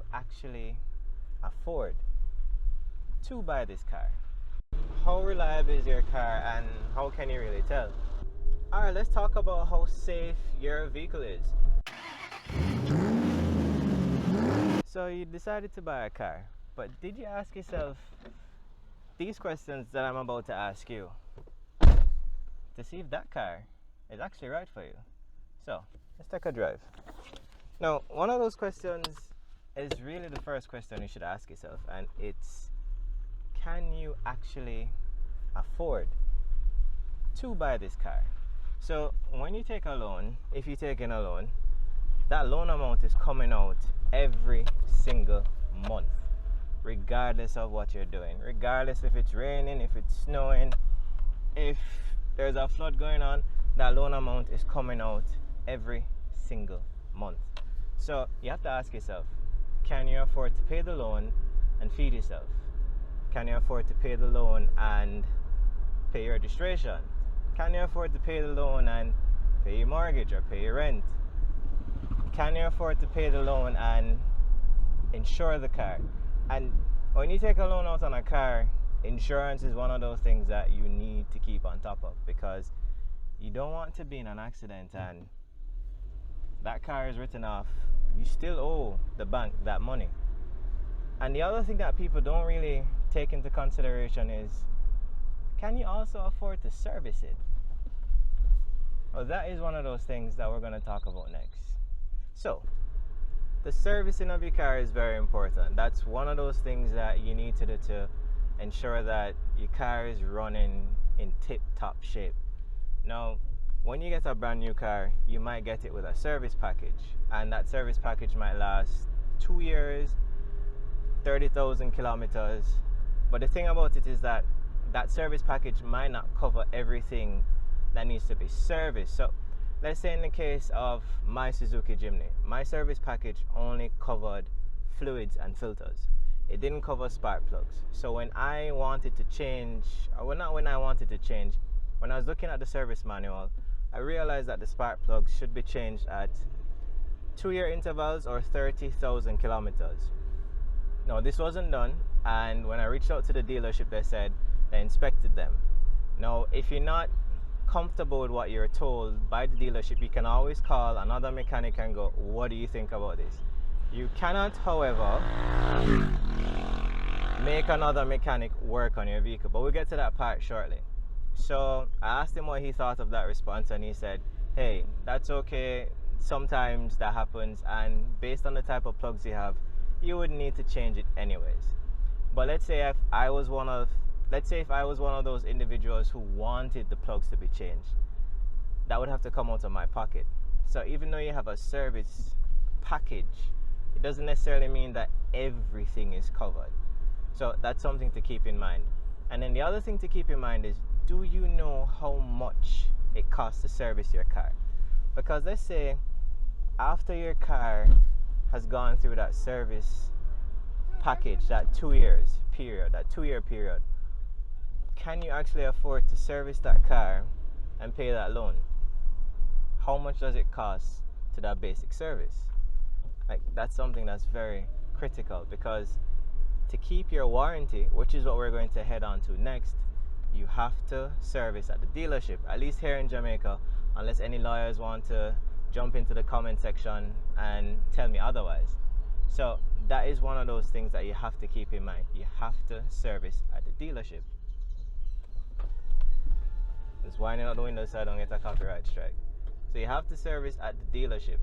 you actually afford to buy this car? How reliable is your car and how can you really tell? Alright, let's talk about how safe your vehicle is. So you decided to buy a car, but did you ask yourself these questions that I'm about to ask you to see if that car is actually right for you? So let's take a drive. Now, one of those questions is really the first question you should ask yourself, and it's, can you actually afford to buy this car? So when you take a loan, if you take in a loan, that loan amount is coming out every single month, regardless of what you're doing, regardless if it's raining, if it's snowing, if there's a flood going on, that loan amount is coming out every single month. So you have to ask yourself, can you afford to pay the loan and feed yourself? Can you afford to pay the loan and pay your registration? Can you afford to pay the loan and pay your mortgage or pay your rent? Can you afford to pay the loan and insure the car? And when you take a loan out on a car, insurance is one of those things that you need to keep on top of, because you don't want to be in an accident and that car is written off. You still owe the bank that money. And the other thing that people don't really take into consideration is, can you also afford to service it? Well, that is one of those things that we're going to talk about next. So, the servicing of your car is very important. That's one of those things that you need to do to ensure that your car is running in tip-top shape. Now, when you get a brand new car, you might get it with a service package, and that service package might last 2 years, 30,000 kilometers. But the thing about it is that that service package might not cover everything that needs to be serviced. So let's say in the case of my Suzuki Jimny, my service package only covered fluids and filters. It didn't cover spark plugs. So when I wanted to change, or not when I wanted to change, when I was looking at the service manual, I realized that the spark plugs should be changed at 2-year intervals or 30,000 kilometers. No, this wasn't done, and when I reached out to the dealership, they said they inspected them. Now, if you're not comfortable with what you're told by the dealership, you can always call another mechanic and go, what do you think about this? You cannot, however, make another mechanic work on your vehicle, but we'll get to that part shortly. So I asked him what he thought of that response, and he said, hey, that's okay, sometimes that happens, and based on the type of plugs you have, you would need to change it anyways. But let's say if I was one of those individuals who wanted the plugs to be changed, that would have to come out of my pocket. So even though you have a service package, it doesn't necessarily mean that everything is covered. So that's something to keep in mind. And then the other thing to keep in mind is, do you know how much it costs to service your car? Because let's say after your car has gone through that service package, that 2-year period, can you actually afford to service that car and pay that loan? How much does it cost to that basic service? Like, that's something that's very critical, because to keep your warranty, which is what we're going to head on to next, you have to service at the dealership, at least here in Jamaica, unless any lawyers want to jump into the comment section and tell me otherwise. So that is one of those things that you have to keep in mind. You have to service at the dealership. Just winding out the window so I don't get a copyright strike. So you have to service at the dealership.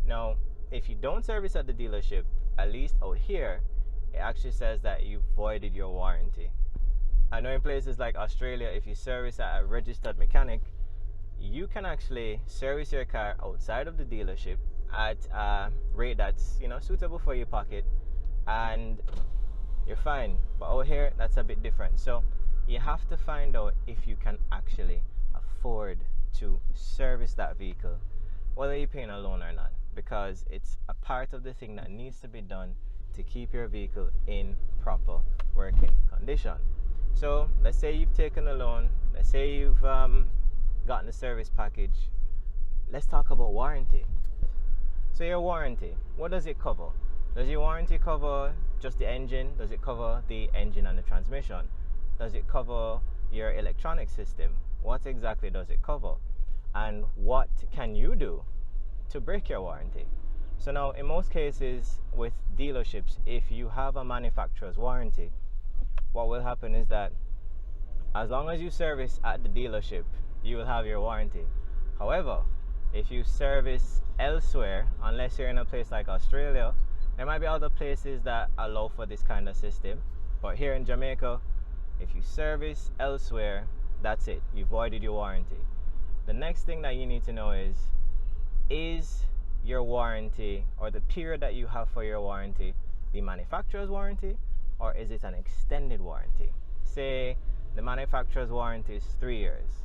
Now, if you don't service at the dealership, at least out here, it actually says that you voided your warranty. I know in places like Australia, if you service at a registered mechanic, you can actually service your car outside of the dealership at a rate that's, suitable for your pocket, and you're fine. But out here, that's a bit different. So you have to find out if you can actually afford to service that vehicle, whether you're paying a loan or not, because it's a part of the thing that needs to be done to keep your vehicle in proper working condition. So let's say you've taken a loan, let's say you've gotten a service package. Let's talk about warranty. So your warranty, what does it cover? Does your warranty cover just the engine? Does it cover the engine and the transmission? Does it cover your electronic system? What exactly does it cover? And what can you do to break your warranty? So now, in most cases with dealerships, if you have a manufacturer's warranty, what will happen is that as long as you service at the dealership, you will have your warranty. However, if you service elsewhere, unless you're in a place like Australia, there might be other places that allow for this kind of system. But here in Jamaica, if you service elsewhere, that's it. You've voided your warranty. The next thing that you need to know is your warranty, or the period that you have for your warranty, the manufacturer's warranty, or is it an extended warranty? Say the manufacturer's warranty is 3 years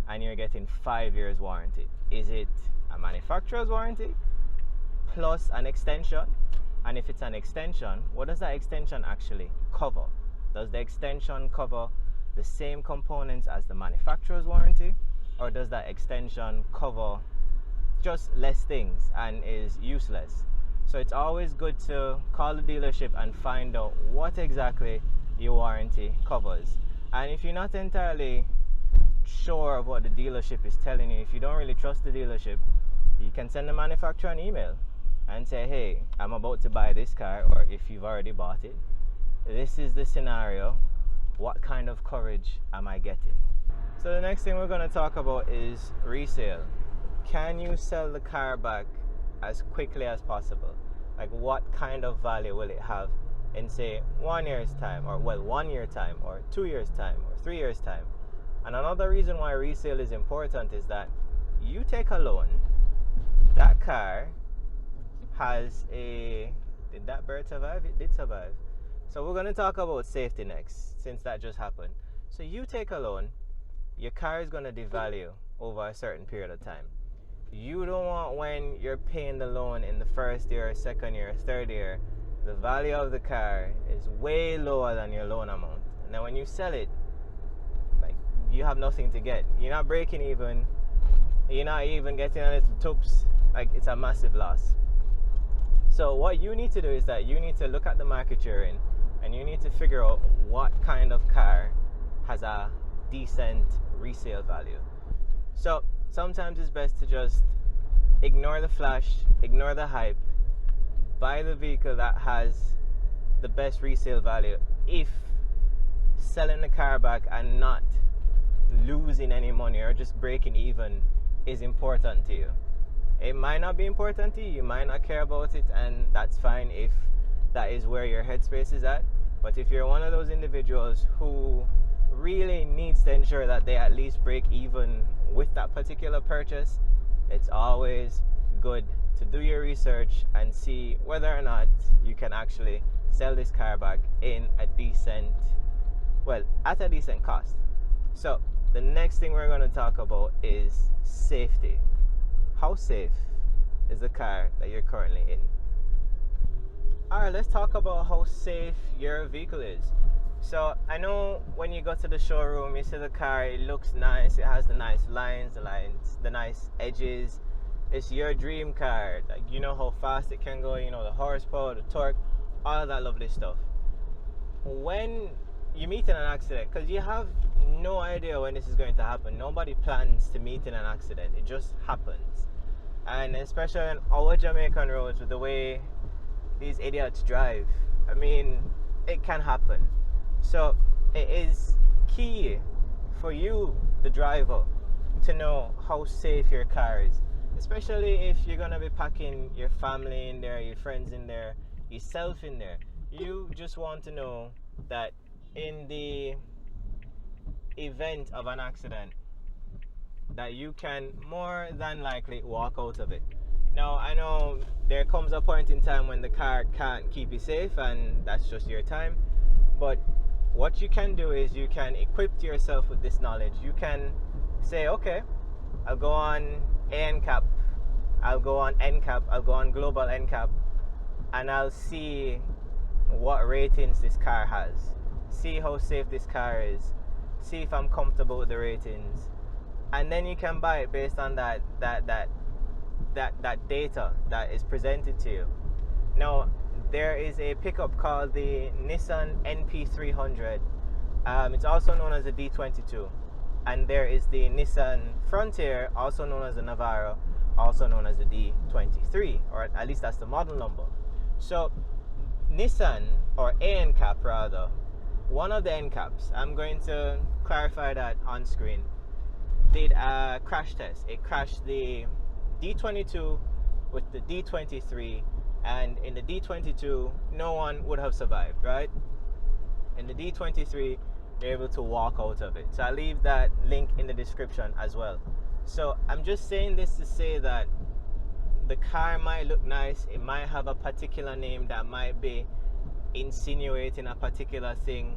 and you're getting 5 years warranty. Is it a manufacturer's warranty plus an extension? And if it's an extension, what does that extension actually cover? Does the extension cover the same components as the manufacturer's warranty, or does that extension cover just less things and is useless? So it's always good to call the dealership and find out what exactly your warranty covers. And if you're not entirely sure of what the dealership is telling you, if you don't really trust the dealership, you can send the manufacturer an email and say, hey, I'm about to buy this car, or if you've already bought it, this is the scenario. What kind of coverage am I getting? So the next thing we're going to talk about is resale. Can you sell the car back as quickly as possible? Like, what kind of value will it have in, say, 1 year's time, or 1 year time, or 2 years time, or 3 years time? And another reason why resale is important is that you take a loan, that car has a, did that bird survive? It did survive. So we're going to talk about safety next, since that just happened. So you take a loan, your car is going to devalue over a certain period of time. You don't want, when you're paying the loan in the first year, second year, third year, the value of the car is way lower than your loan amount. And then when you sell it, like, you have nothing to get. You're not breaking even. You're not even getting a little tips. Like, it's a massive loss. So what you need to do is that you need to look at the market you're in, and you need to figure out what kind of car has a decent resale value. So sometimes it's best to just ignore the flash, ignore the hype, buy the vehicle that has the best resale value if selling the car back and not losing any money or just breaking even is important to you. It might not be important to you, you might not care about it, and that's fine if that is where your headspace is at. But if you're one of those individuals who really needs to ensure that they at least break even with that particular purchase, it's always good to do your research and see whether or not you can actually sell this car back in a decent, well, at a decent cost. So the next thing we're going to talk about is safety. How safe is the car that you're currently in? Alright, let's talk about how safe your vehicle is. So I know when you go to the showroom, you see the car, it looks nice, it has the nice lines, the nice edges. It's your dream car. Like, you know how fast it can go, you know, the horsepower, the torque, all of that lovely stuff. When you meet in an accident, because you have no idea when this is going to happen, nobody plans to meet in an accident, it just happens. And especially on our Jamaican roads, with the way these idiots drive, I mean, it can happen. So it is key for you, the driver, to know how safe your car is, especially if you're going to be packing your family in there, your friends in there, yourself in there. You just want to know that in the event of an accident, that you can more than likely walk out of it. Now, I know there comes a point in time when the car can't keep you safe, and that's just your time. But what you can do is you can equip yourself with this knowledge. You can say, okay, I'll go on NCAP, I'll go on NCAP, I'll go on global NCAP, and I'll see what ratings this car has. See how safe this car is. See if I'm comfortable with the ratings. And then you can buy it based on that data that is presented to you. Now, there is a pickup called the Nissan NP300. It's also known as the D22. And there is the Nissan Frontier, also known as the Navara, also known as the D23, or at least that's the model number. So Nissan, or NCAP rather, one of the NCAPs, I'm going to clarify that on screen, did a crash test. It crashed the D22 with the D23, and in the D22 no one would have survived, right? In the D23 they're able to walk out of it. So I'll leave that link in the description as well. So I'm just saying this to say that the car might look nice, it might have a particular name that might be insinuating a particular thing.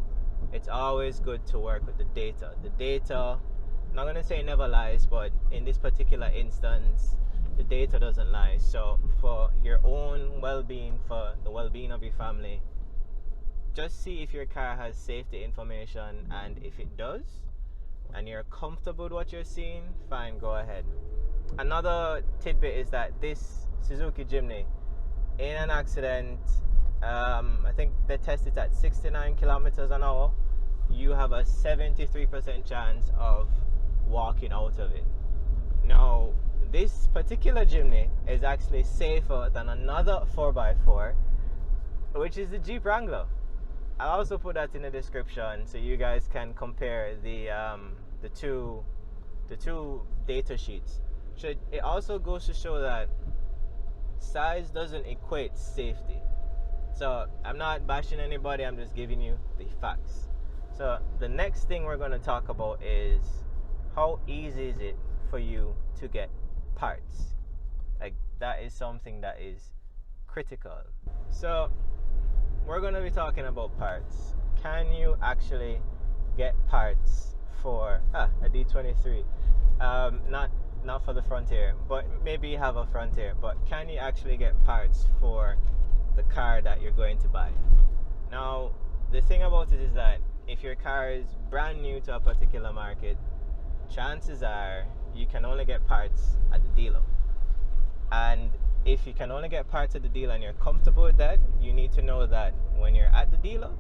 It's always good to work with the data. The data, I'm not going to say never lies, but in this particular instance, the data doesn't lie. So for your own well-being, for the well-being of your family, just see if your car has safety information, and if it does, and you're comfortable with what you're seeing, fine, go ahead. Another tidbit is that this Suzuki Jimny, in an accident, I think they tested at 69 kilometers an hour, you have a 73% chance of walking out of it. Now, this particular Jimny is actually safer than another 4x4, which is the Jeep Wrangler. I'll also put that in the description so you guys can compare the two data sheets. So it also goes to show that size doesn't equate safety. So I'm not bashing anybody, I'm just giving you the facts. So the next thing we're going to talk about is how easy is it for you to get parts. Like, that is something that is critical. So we're going to be talking about parts. Can you actually get parts for a D23? Not for the Frontier, but maybe you have a Frontier, but can you actually get parts for the car that you're going to buy? Now, the thing about it is that if your car is brand new to a particular market, chances are you can only get parts at the dealer. And if you can only get parts at the dealer and you're comfortable with that, you need to know that when you're at the dealer,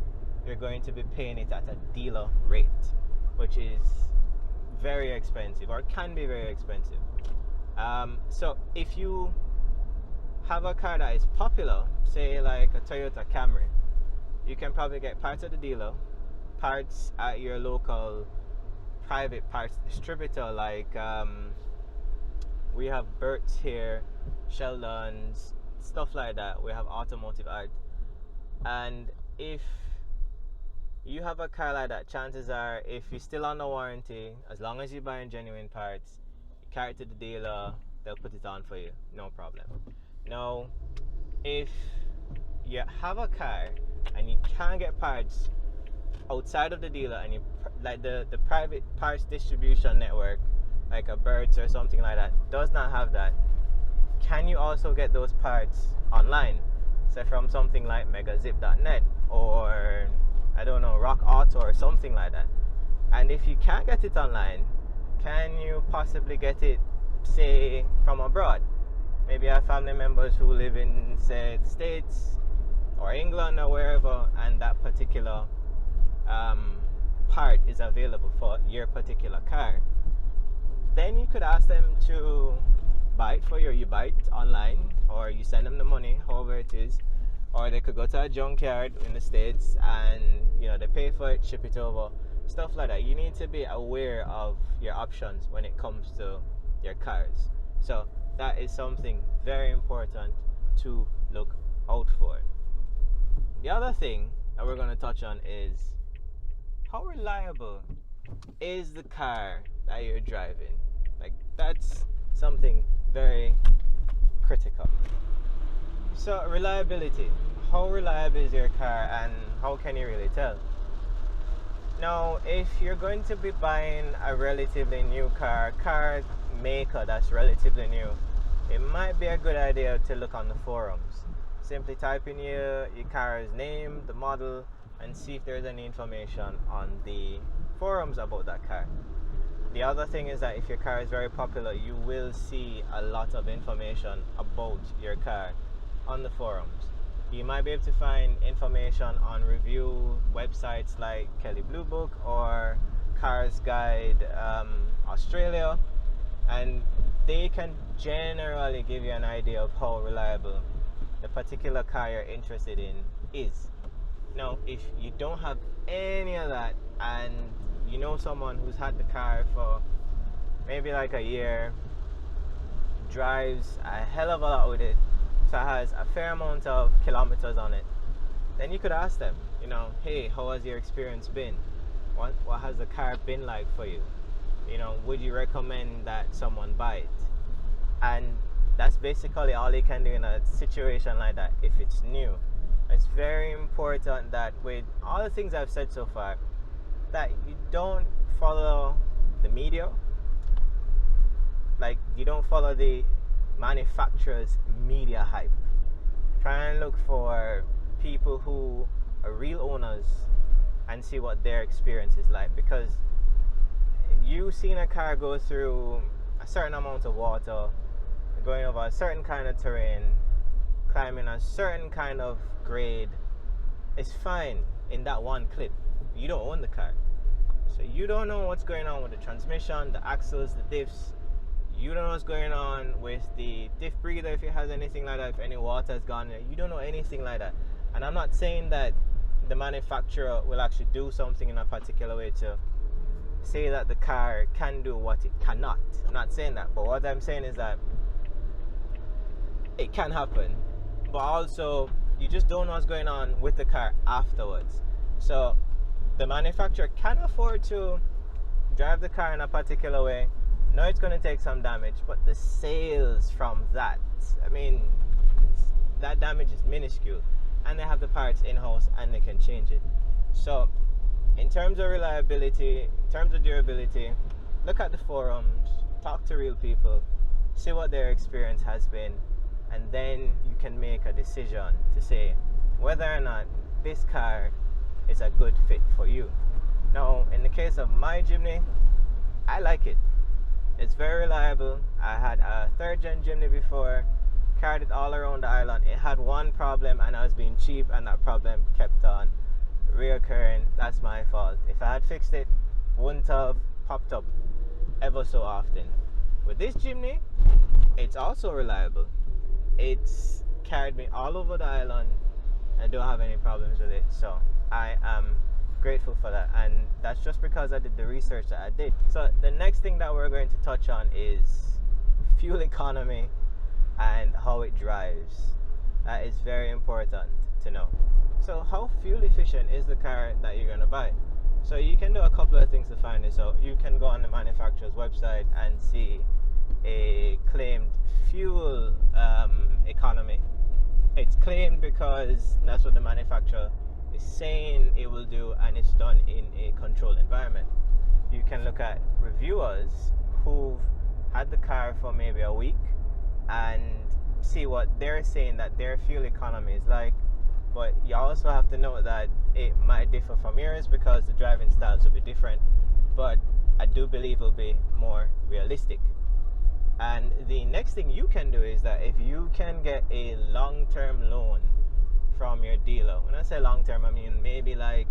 you're going to be paying it at a dealer rate, which is very expensive, or can be very expensive. So if you have a car that is popular, say like a Toyota Camry, you can probably get parts at the dealer, parts at your local private parts distributor, like we have Bert's here, Sheldon's, stuff like that. We have Automotive Art. And if you have a car like that, chances are, if you're still under warranty, as long as you're buying genuine parts, you carry it to the dealer, they'll put it on for you, no problem. Now, if you have a car and you can't get parts outside of the dealer, and you like the private parts distribution network, like a Birds or something like that, does not have that, can you also get those parts online? Say from something like megazip.net, or I don't know, Rock Auto or something like that. And if you can't get it online, can you possibly get it, say, from abroad? Maybe you have family members who live in, say, the States or England or wherever, and that particular part is available for your particular car. Then you could ask them to buy it for you, or you buy it online, or you send them the money, however it is. Or they could go to a junkyard in the States and, you know, they pay for it, ship it over, stuff like that. You need to be aware of your options when it comes to your cars. So that is something very important to look out for. The other thing that we're going to touch on is, how reliable is the car that you're driving? Like, that's something very critical. So reliability, how reliable is your car, and how can you really tell? Now, if you're going to be buying a relatively new car maker that's relatively new, it might be a good idea to look on the forums. Simply type in your car's name, the model, and see if there's any information on the forums about that car. The other thing is that if your car is very popular, you will see a lot of information about your car on the forums. You might be able to find information on review websites like Kelly Blue Book or Cars Guide Australia, and they can generally give you an idea of how reliable the particular car you're interested in is. Now, if you don't have any of that and you know someone who's had the car for maybe like a year, drives a hell of a lot with it, so it has a fair amount of kilometers on it, then you could ask them, hey, how has your experience been? What has the car been like for you? Would you recommend that someone buy it? And that's basically all you can do in a situation like that if it's new. It's very important that with all the things I've said so far, that you don't follow the media, like you don't follow the manufacturer's media hype. Try and look for people who are real owners and see what their experience is like, because you've seen a car go through a certain amount of water, going over a certain kind of terrain, climbing a certain kind of grade. It's fine in that one clip. You don't own the car, so you don't know what's going on with the transmission, the axles, the diffs. You don't know what's going on with the diff breather, if it has anything like that, if any water has gone in it. You don't know anything like that. And I'm not saying that the manufacturer will actually do something in a particular way to say that the car can do what it cannot. I'm not saying that, but what I'm saying is that it can happen, but also you just don't know what's going on with the car afterwards. So the manufacturer can afford to drive the car in a particular way. No, it's going to take some damage, but the sales from that, that damage is minuscule, and they have the parts in-house and they can change it. So in terms of reliability, in terms of durability, look at the forums, talk to real people, see what their experience has been, and then you can make a decision to say whether or not this car is a good fit for you. Now, in the case of my Jimny, I like it. It's very reliable. I had a 3rd gen Jimny before, carried it all around the island. It had one problem, and I was being cheap, and that problem kept on reoccurring. That's my fault. If I had fixed it, wouldn't have popped up ever so often. With this Jimny, it's also reliable. It's carried me all over the island. I don't have any problems with it, so I am grateful for that, and that's just because I did the research that I did. So the next thing that we're going to touch on is fuel economy and how it drives. That is very important to know. So how fuel efficient is the car that you're going to buy? So you can do a couple of things to find this out. You can go on the manufacturer's website and see a claimed fuel economy. It's claimed because that's what the manufacturer is saying it will do, and it's done in a controlled environment. You can look at reviewers who've had the car for maybe a week and see what they're saying that their fuel economy is like. But you also have to know that it might differ from yours because the driving styles will be different, but I do believe it'll be more realistic. And the next thing you can do is that if you can get a long-term loan from your dealer, when I say long-term, I mean maybe like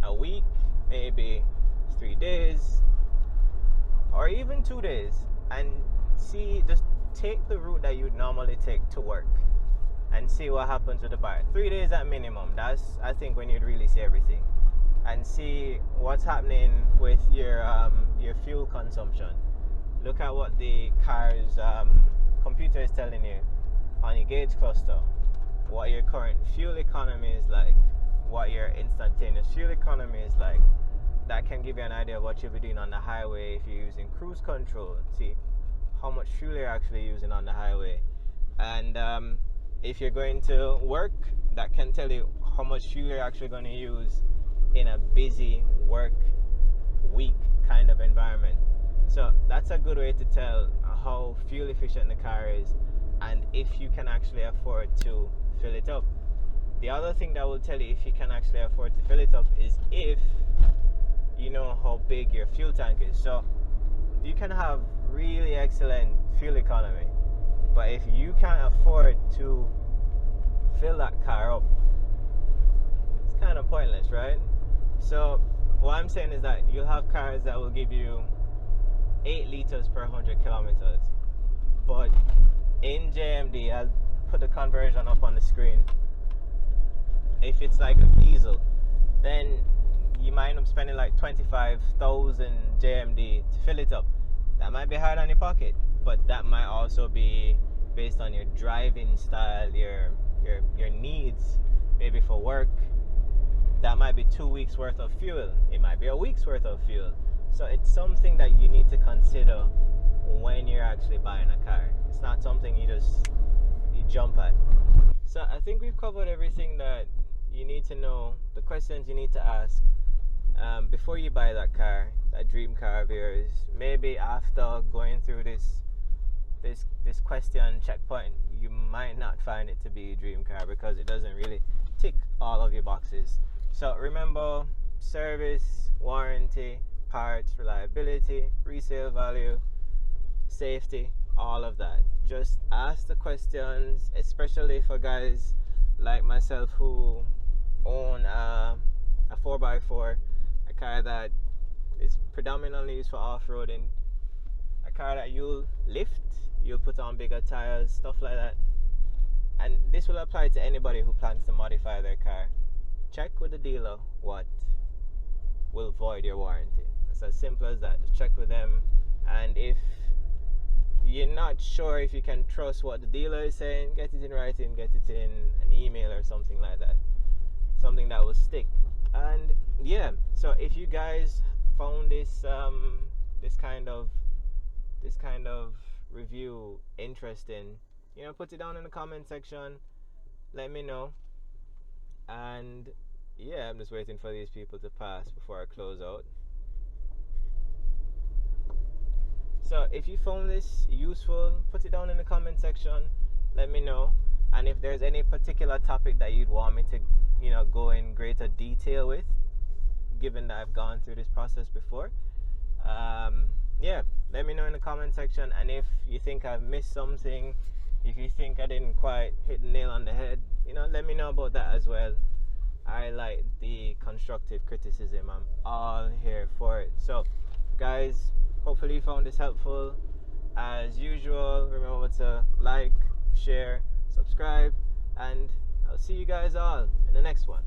a week, maybe 3 days, or even 2 days, and just take the route that you'd normally take to work and see what happens with the buyer. 3 days at minimum. That's, I think, when you'd really see everything, and see what's happening with your fuel consumption. Look at what the car's computer is telling you on your gauge cluster, what your current fuel economy is like, what your instantaneous fuel economy is like. That can give you an idea of what you'll be doing on the highway if you're using cruise control. See how much fuel you're actually using on the highway. And if you're going to work, that can tell you how much fuel you're actually going to use in a busy work week kind of environment. So that's a good way to tell how fuel efficient the car is and if you can actually afford to fill it up. The other thing that will tell you if you can actually afford to fill it up is if you know how big your fuel tank is. So you can have really excellent fuel economy, but if you can't afford to fill that car up, it's kind of pointless, right? So what I'm saying is that you'll have cars that will give you 8 liters per 100 kilometers, but in JMD, I'll put the conversion up on the screen. If it's like a diesel, then you might end up spending like 25,000 JMD to fill it up. That might be hard on your pocket, but that might also be based on your driving style, your needs, maybe for work. That might be 2 weeks worth of fuel. It might be a week's worth of fuel. So it's something that you need to consider when you're actually buying a car. It's not something you jump at. So I think we've covered everything that you need to know, the questions you need to ask before you buy that car, that dream car of yours. Maybe after going through this question checkpoint, you might not find it to be a dream car because it doesn't really tick all of your boxes. So remember, service, warranty, parts, reliability, resale value, safety, all of that. Just ask the questions, especially for guys like myself who own a 4x4, a car that is predominantly used for off-roading, a car that you'll lift, you'll put on bigger tires, stuff like that. And this will apply to anybody who plans to modify their car. Check with the dealer what will void your warranty. It's as simple as that. Just check with them, and if you're not sure if you can trust what the dealer is saying, get it in writing, get it in an email or something like that, something that will stick. And yeah, so if you guys found this this kind of review interesting, put it down in the comment section, let me know. And yeah, I'm just waiting for these people to pass before I close out. So if you found this useful, put it down in the comment section, let me know. And if there's any particular topic that you'd want me to go in greater detail with, given that I've gone through this process before, yeah, let me know in the comment section. And if you think I've missed something, if you think I didn't quite hit the nail on the head, let me know about that as well. I like the constructive criticism. I'm all here for it. So guys, hopefully you found this helpful. As usual, remember to like, share, subscribe, and I'll see you guys all in the next one.